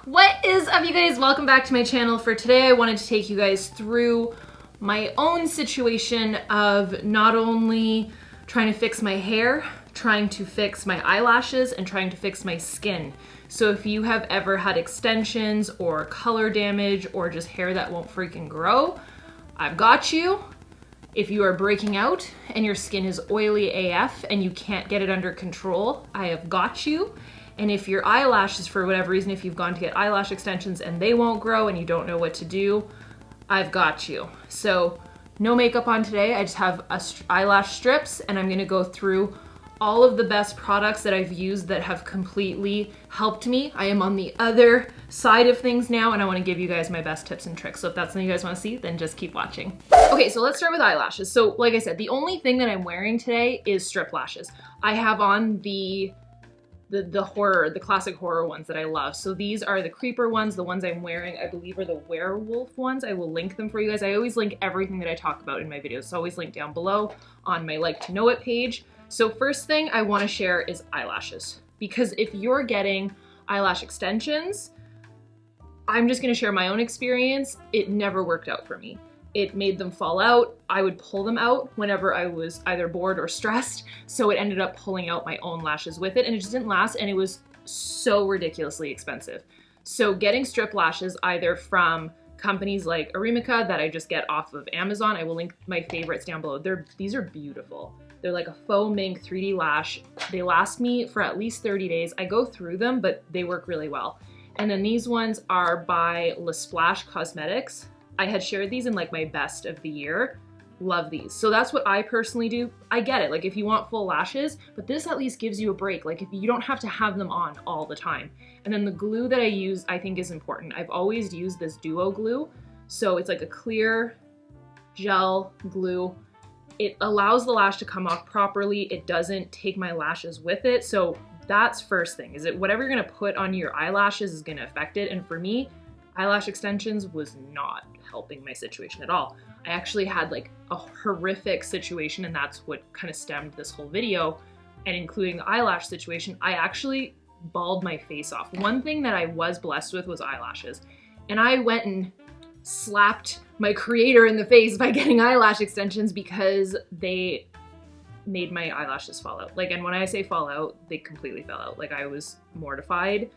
What is up, you guys? Welcome back to my channel. For today, I wanted to take you guys through my own situation of not only trying to fix my hair, trying to fix my eyelashes, and trying to fix my skin. So if you have ever had extensions or color damage or just hair that won't freaking grow, I've got you. If you are breaking out and your skin is oily AF and you can't get it under control, I have got you. And if your eyelashes, for whatever reason, if you've gone to get eyelash extensions and they won't grow and you don't know what to do, I've got you. So no makeup on today. I just have eyelash strips, and I'm gonna go through all of the best products that I've used that have completely helped me. I am on the other side of things now, and I wanna give you guys my best tips and tricks. So if that's something you guys wanna see, then just keep watching. Okay, so let's start with eyelashes. So like I said, the only thing that I'm wearing today is strip lashes. I have on the classic horror ones that I love. So these are the creeper ones. The ones I'm wearing, I believe, are the werewolf ones. I will link them for you guys. I always link everything that I talk about in my videos. So always link down below on my like to know it page. So first thing I want to share is eyelashes, because if you're getting eyelash extensions, I'm just going to share my own experience. It never worked out for me. It made them fall out. I would pull them out whenever I was either bored or stressed. So it ended up pulling out my own lashes with it, and it just didn't last, and it was so ridiculously expensive. So getting strip lashes either from companies like Arimica that I just get off of Amazon, I will link my favorites down below. These are beautiful. They're like a faux mink 3D lash. They last me for at least 30 days. I go through them, but they work really well. And then these ones are by La Splash Cosmetics. I had shared these in like my best of the year. Love these. So that's what I personally do. I get it, like if you want full lashes, but this at least gives you a break. Like if you don't have to have them on all the time. And then the glue that I use, I think is important. I've always used this duo glue. So it's like a clear gel glue. It allows the lash to come off properly. It doesn't take my lashes with it. So that's first thing, is that whatever you're gonna put on your eyelashes is gonna affect it. And for me, eyelash extensions was not helping my situation at all. I actually had like a horrific situation, and that's what kind of stemmed this whole video, and including the eyelash situation. I actually bawled my face off. One thing that I was blessed with was eyelashes, and I went and slapped my creator in the face by getting eyelash extensions because they made my eyelashes fall out. Like, and when I say fall out, they completely fell out. Like, I was mortified,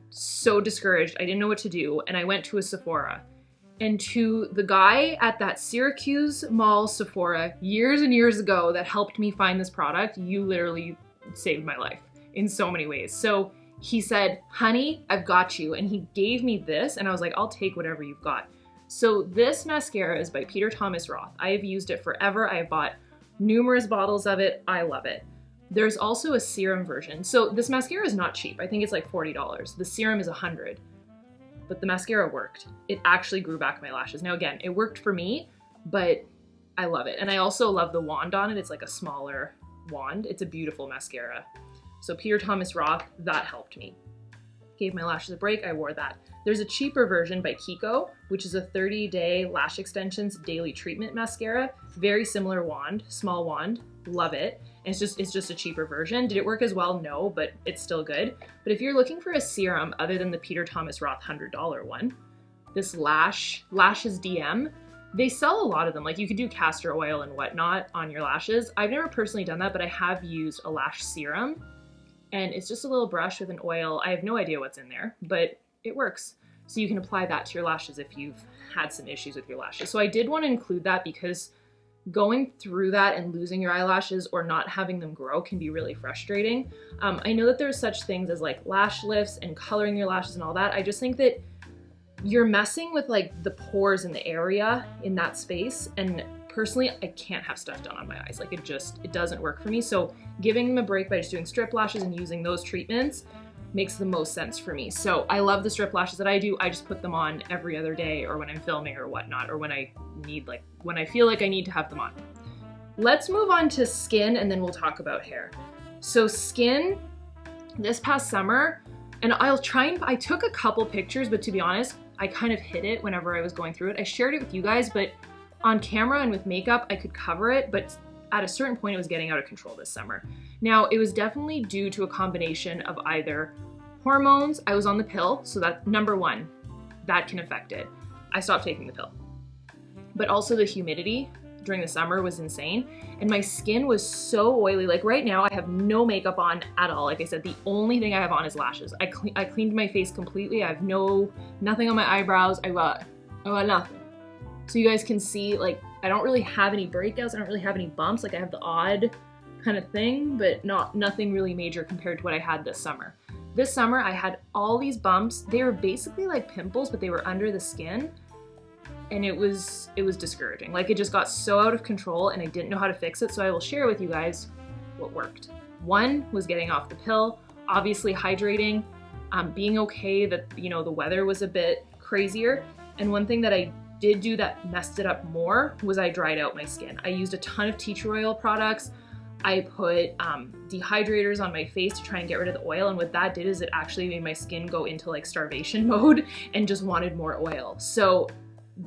so discouraged. I didn't know what to do, and I went to a Sephora. And to the guy at that Syracuse Mall Sephora years and years ago that helped me find this product, you literally saved my life in so many ways. So he said, honey, I've got you. And he gave me this, and I was like, I'll take whatever you've got. So this mascara is by Peter Thomas Roth. I have used it forever. I have bought numerous bottles of it. I love it. There's also a serum version. So this mascara is not cheap. I think it's like $40. The serum is $100. But the mascara worked. It actually grew back my lashes. Now again, it worked for me, but I love it. And I also love the wand on it. It's like a smaller wand. It's a beautiful mascara. So Peter Thomas Roth, that helped me. Gave my lashes a break, I wore that. There's a cheaper version by Kiko, which is a 30-day lash extensions daily treatment mascara. Very similar wand, small wand, love it. And it's just a cheaper version. Did it work as well? No, but it's still good. But if you're looking for a serum other than the Peter Thomas Roth $100 one, this Lashes DM, they sell a lot of them. Like you could do castor oil and whatnot on your lashes. I've never personally done that, but I have used a lash serum, and it's just a little brush with an oil. I have no idea what's in there, but it works. So you can apply that to your lashes if you've had some issues with your lashes. So I did want to include that because going through that and losing your eyelashes or not having them grow can be really frustrating. I know that there's such things as like lash lifts and coloring your lashes and all that. I just think that you're messing with like the pores in the area in that space. And personally, I can't have stuff done on my eyes. Like it doesn't work for me. So giving them a break by just doing strip lashes and using those treatments makes the most sense for me. So I love the strip lashes that I do. I just put them on every other day or when I'm filming or whatnot, or when I feel like I need to have them on. Let's move on to skin, and then we'll talk about hair. So skin, this past summer, and I took a couple pictures, but to be honest, I kind of hid it whenever I was going through it. I shared it with you guys, but on camera and with makeup, I could cover it, but at a certain point, it was getting out of control this summer. Now, it was definitely due to a combination of either Hormones, I was on the pill, so that's number one, that can affect it. I stopped taking the pill. But also the humidity during the summer was insane, and my skin was so oily. Like right now I have no makeup on at all. Like I said, the only thing I have on is lashes. I cleaned my face completely. I have nothing on my eyebrows. I got nothing. So you guys can see, like, I don't really have any breakouts. I don't really have any bumps. Like I have the odd kind of thing, but nothing really major compared to what I had this summer. This summer I had all these bumps. They were basically like pimples, but they were under the skin. And it was discouraging. Like it just got so out of control and I didn't know how to fix it. So I will share with you guys what worked. One was getting off the pill, obviously hydrating, being okay that, you know, the weather was a bit crazier. And one thing that I did do that messed it up more was I dried out my skin. I used a ton of tea tree oil products. I put dehydrators on my face to try and get rid of the oil. And what that did is it actually made my skin go into like starvation mode and just wanted more oil. So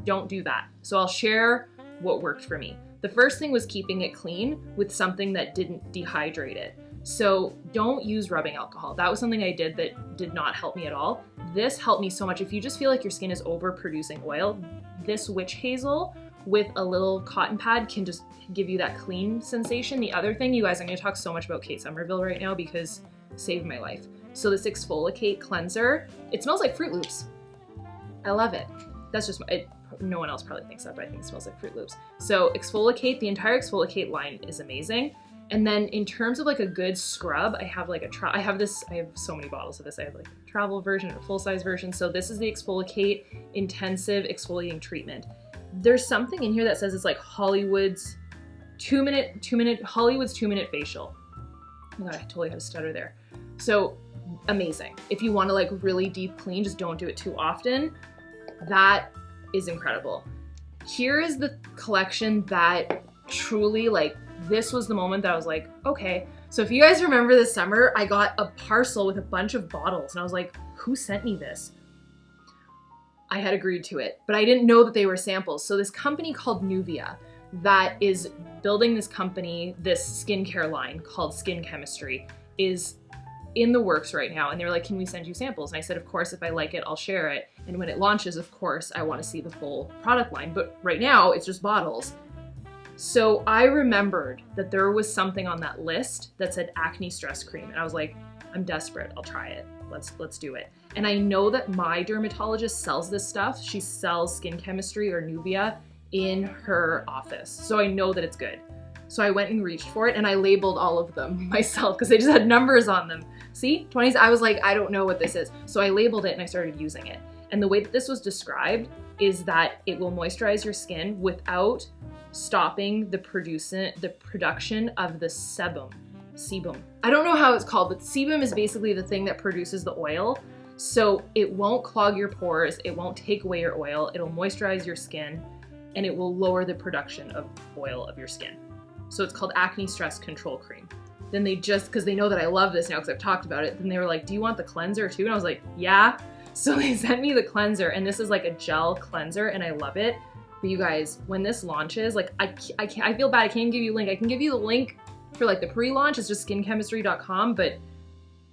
don't do that. So I'll share what worked for me. The first thing was keeping it clean with something that didn't dehydrate it. So don't use rubbing alcohol. That was something I did that did not help me at all. This helped me so much. If you just feel like your skin is overproducing oil, this witch hazel with a little cotton pad can just give you that clean sensation. The other thing, you guys, I'm gonna talk so much about Kate Somerville right now because it saved my life. So this Exfoliate cleanser, it smells like Fruit Loops. I love it. That's just it. No one else probably thinks that, but I think it smells like Fruit Loops. So Exfoliate, the entire Exfoliate line is amazing. And then in terms of like a good scrub, I have like I have so many bottles of this. I have like a travel version and a full-size version. So this is the Exfoliate Intensive Exfoliating Treatment. There's something in here that says it's like Hollywood's 2-minute facial. Oh my God, I totally had a stutter there. So amazing. If you want to like really deep clean, just don't do it too often. That is incredible. Here is the collection that truly, like, this was the moment that I was like, okay. So if you guys remember this summer, I got a parcel with a bunch of bottles and I was like, who sent me this? I had agreed to it, but I didn't know that they were samples. So this company called Nuvia that is building this company, this skincare line called Skin Chemistry, is in the works right now. And they were like, can we send you samples? And I said, of course, if I like it, I'll share it. And when it launches, of course, I want to see the full product line. But right now it's just bottles. So I remembered that there was something on that list that said acne stress cream. And I was like, I'm desperate. I'll try it. Let's do it. And I know that my dermatologist sells this stuff. She sells Skin Chemistry or Nuvia in her office. So I know that it's good. So I went and reached for it and I labeled all of them myself because they just had numbers on them. See, 20s, I was like, I don't know what this is. So I labeled it and I started using it. And the way that this was described is that it will moisturize your skin without stopping the production of the sebum. I don't know how it's called, but sebum is basically the thing that produces the oil. So it won't clog your pores, it won't take away your oil, it'll moisturize your skin, and it will lower the production of oil of your skin. So it's called Acne Stress Control Cream. Then they just, because they know that I love this now because I've talked about it, then they were like, do you want the cleanser too? And I was like, yeah. So they sent me the cleanser, and this is like a gel cleanser, and I love it. But you guys, when this launches, like I feel bad, I can't even give you a link. I can give you the link for like the pre-launch, it's just skinchemistry.com, but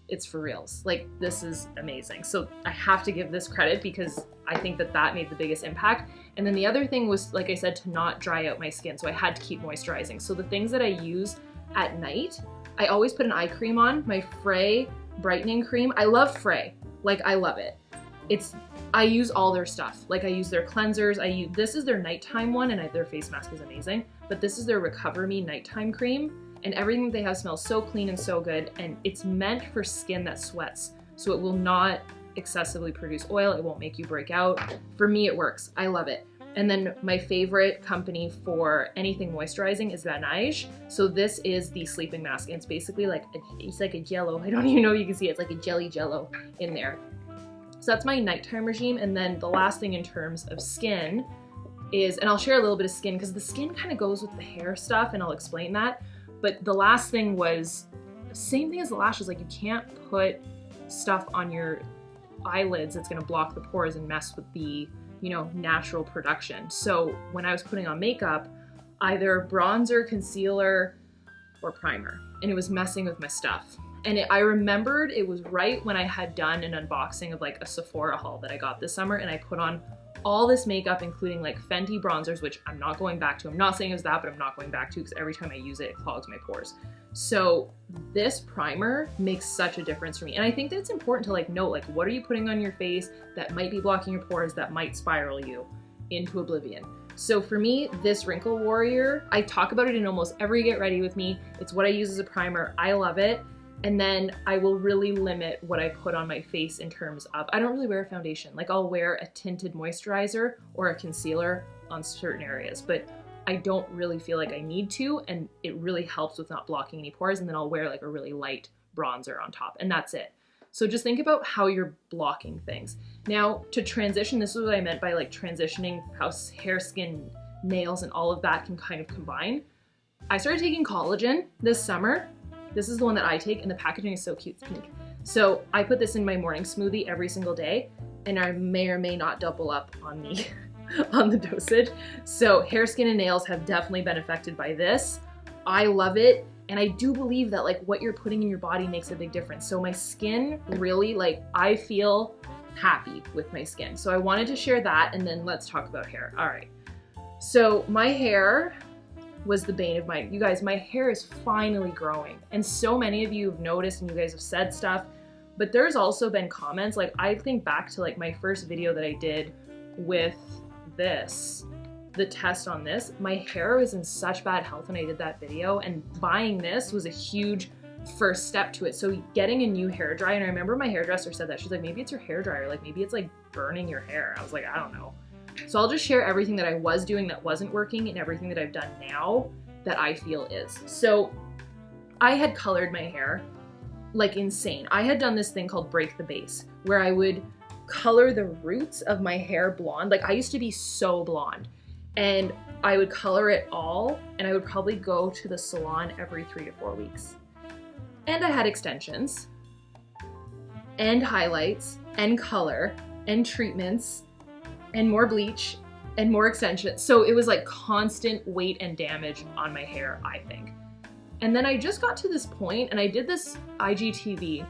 it's for reals. Like, this is amazing. So I have to give this credit because I think that that made the biggest impact. And then the other thing was, like I said, to not dry out my skin. So I had to keep moisturizing. So the things that I use at night, I always put an eye cream on, my Frey brightening cream. I love Frey, like I love it. I use all their stuff. Like I use their cleansers, this is their nighttime one, and their face mask is amazing, but this is their Recover Me nighttime cream, and everything that they have smells so clean and so good, and it's meant for skin that sweats, so it will not excessively produce oil, it won't make you break out. For me, it works. I love it. And then my favorite company for anything moisturizing is Bellemare. So this is the sleeping mask, and it's basically like it's like a jello. I don't even know if you can see it. It's like a jello in there. So that's my nighttime regime. And then the last thing in terms of skin is, and I'll share a little bit of skin because the skin kind of goes with the hair stuff, and I'll explain that. But the last thing was same thing as the lashes. Like, you can't put stuff on your eyelids that's going to block the pores and mess with the, you know, natural production. So when I was putting on makeup, either bronzer, concealer, or primer, and it was messing with my stuff. And I remembered it was right when I had done an unboxing of like a Sephora haul that I got this summer, and I put on all this makeup, including like Fenty bronzers, which I'm not going back to. I'm not saying it was that, but I'm not going back to because every time I use it, it clogs my pores. So this primer makes such a difference for me. And I think that it's important to like note, like, what are you putting on your face that might be blocking your pores, that might spiral you into oblivion? So for me, this Wrinkle Warrior, I talk about it in almost every Get Ready With Me. It's what I use as a primer. I love it. And then I will really limit what I put on my face in terms of, I don't really wear a foundation. Like I'll wear a tinted moisturizer or a concealer on certain areas, but I don't really feel like I need to, and it really helps with not blocking any pores. And then I'll wear like a really light bronzer on top, and that's it. So just think about how you're blocking things. Now to transition, this is what I meant by like transitioning, how hair, skin, nails, and all of that can kind of combine. I started taking collagen this summer. This is the one that I take, and the packaging is so cute, it's pink. So I put this in my morning smoothie every single day, and I may or may not double up on the, on the dosage. So hair, skin, and nails have definitely been affected by this. I love it, and I do believe that like what you're putting in your body makes a big difference. So my skin really, like, I feel happy with my skin. So I wanted to share that, and then let's talk about hair. All right. So my hair was the bane of my, you guys, my hair is finally growing. And so many of you have noticed, and you guys have said stuff, but there's also been comments, like I think back to like my first video that I did with this, the test on this, my hair was in such bad health when I did that video, and buying this was a huge first step to it. So getting a new hair dryer, and I remember my hairdresser said that, she's like, maybe it's your hair dryer, like maybe it's like burning your hair. I was like, I don't know. So I'll just share everything that I was doing that wasn't working and everything that I've done now that I feel is. So I had colored my hair like insane. I had done this thing called Break the Base, where I would color the roots of my hair blonde. Like I used to be so blonde, and I would color it all, and I would probably go to the salon every 3 to 4 weeks. And I had extensions and highlights and color and treatments and more bleach and more extensions. So it was like constant weight and damage on my hair, I think. And then I just got to this point, and I did this IGTV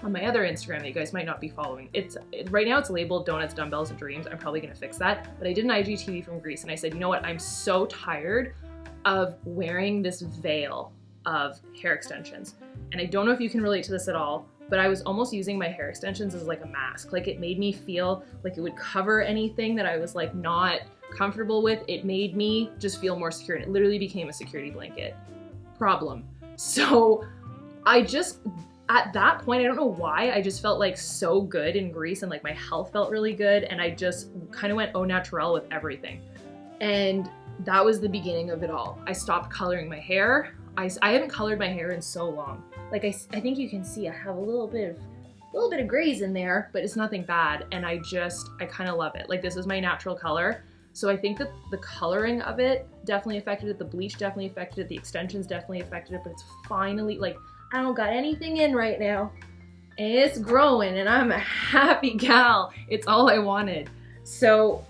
on my other Instagram that you guys might not be following. Right now it's labeled Donuts, Dumbbells, and Dreams. I'm probably gonna fix that. But I did an IGTV from Greece, and I said, you know what? I'm so tired of wearing this veil of hair extensions. And I don't know if you can relate to this at all, but I was almost using my hair extensions as like a mask. Like it made me feel like it would cover anything that I was like not comfortable with. It made me just feel more secure, and it literally became a security blanket. Problem. So I just, at that point, I don't know why, I just felt like so good in Greece, and like my health felt really good, and I just kind of went au naturel with everything. And that was the beginning of it all. I stopped coloring my hair. I haven't colored my hair in so long. Like I think you can see I have a little bit of grays in there, but it's nothing bad. And I kind of love it. Like this is my natural color. So I think that the coloring of it definitely affected it. The bleach definitely affected it. The extensions definitely affected it, but it's finally like, I don't got anything in right now, and it's growing, and I'm a happy gal. It's all I wanted. So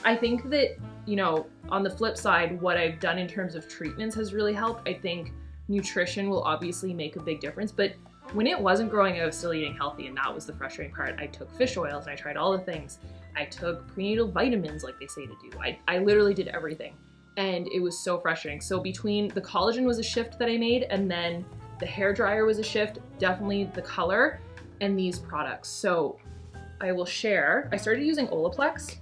I think that, you know, on the flip side, what I've done in terms of treatments has really helped. I think nutrition will obviously make a big difference, but when it wasn't growing, I was still eating healthy, and that was the frustrating part. I took fish oils, and I tried all the things. I took prenatal vitamins like they say to do. I literally did everything, and it was so frustrating. So between the collagen was a shift that I made, and then the hair dryer was a shift, definitely the color, and these products. So I will share, I started using Olaplex.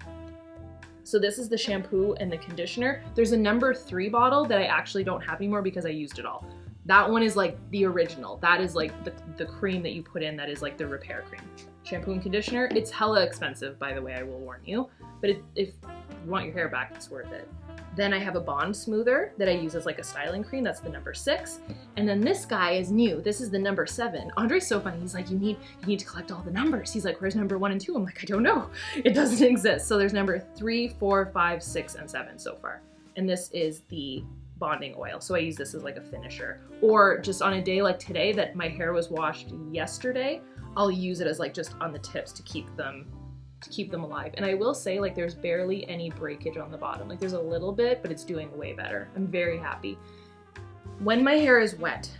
So this is the shampoo and the conditioner. There's a number 3 bottle that I actually don't have anymore because I used it all. That one is like the original. That is like the cream that you put in, that is like the repair cream. Shampoo and conditioner, it's hella expensive, by the way, I will warn you. But if you want your hair back, it's worth it. Then I have a bond smoother that I use as like a styling cream. That's the number 6. And then this guy is new. This is the number 7. Andre's so funny. He's like, you need to collect all the numbers. He's like, where's number 1 and 2? I'm like, I don't know. It doesn't exist. So there's number 3, 4, 5, 6, and 7 so far. And this is the bonding oil. So I use this as like a finisher. Or just on a day like today that my hair was washed yesterday, I'll use it as like just on the tips to keep them alive. And I will say, like, there's barely any breakage on the bottom. Like there's a little bit, but it's doing way better. I'm very happy. When my hair is wet,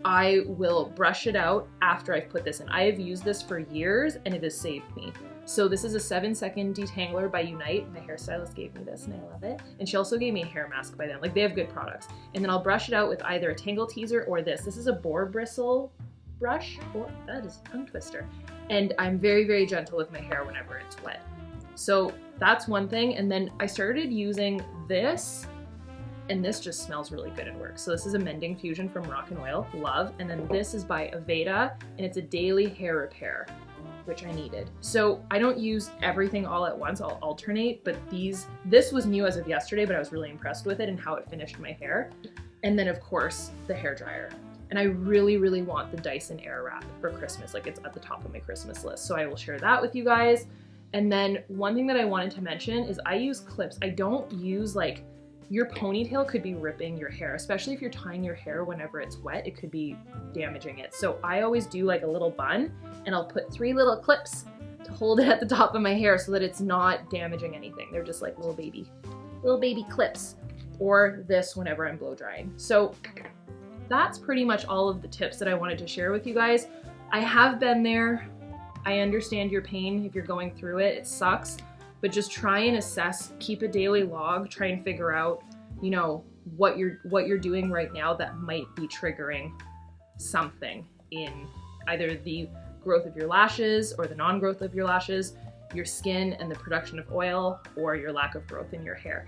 I will brush it out after I've put this in. I have used this for years and it has saved me. So this is a 7-second detangler by Unite. My hairstylist gave me this and I love it. And she also gave me a hair mask by them. Like, they have good products. And then I'll brush it out with either a tangle teaser or this. This is a boar bristle brush. Oh, that is a tongue twister. And I'm very, very gentle with my hair whenever it's wet. So that's one thing. And then I started using this, and this just smells really good and works. So this is a mending fusion from Rock and Oil, love. And then this is by Aveda, and it's a daily hair repair, which I needed. So I don't use everything all at once, I'll alternate, but this was new as of yesterday, but I was really impressed with it and how it finished my hair. And then of course, the hair dryer. And I really, really want the Dyson Airwrap for Christmas. Like, it's at the top of my Christmas list. So I will share that with you guys. And then one thing that I wanted to mention is I use clips. I don't use, like, your ponytail could be ripping your hair, especially if you're tying your hair whenever it's wet, it could be damaging it. So I always do like a little bun, and I'll put 3 little clips to hold it at the top of my hair so that it's not damaging anything. They're just like little baby clips, or this whenever I'm blow drying. So that's pretty much all of the tips that I wanted to share with you guys. I have been there. I understand your pain if you're going through it. It sucks. But just try and assess, keep a daily log, try and figure out, you know, what you're doing right now that might be triggering something in either the growth of your lashes or the non-growth of your lashes, your skin and the production of oil, or your lack of growth in your hair.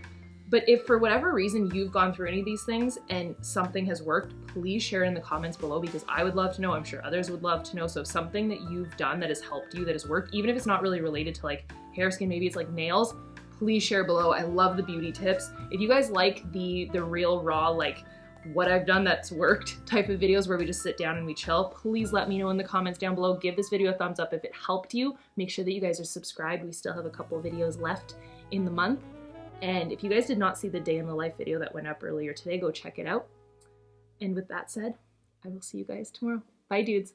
But if for whatever reason you've gone through any of these things and something has worked, please share in the comments below, because I would love to know. I'm sure others would love to know. So if something that you've done that has helped you, that has worked, even if it's not really related to like hair, skin, maybe it's like nails, please share below. I love the beauty tips. If you guys like the real raw, like what I've done that's worked type of videos where we just sit down and we chill, please let me know in the comments down below. Give this video a thumbs up if it helped you. Make sure that you guys are subscribed. We still have a couple videos left in the month. And if you guys did not see the day in the life video that went up earlier today, go check it out. And with that said, I will see you guys tomorrow. Bye, dudes.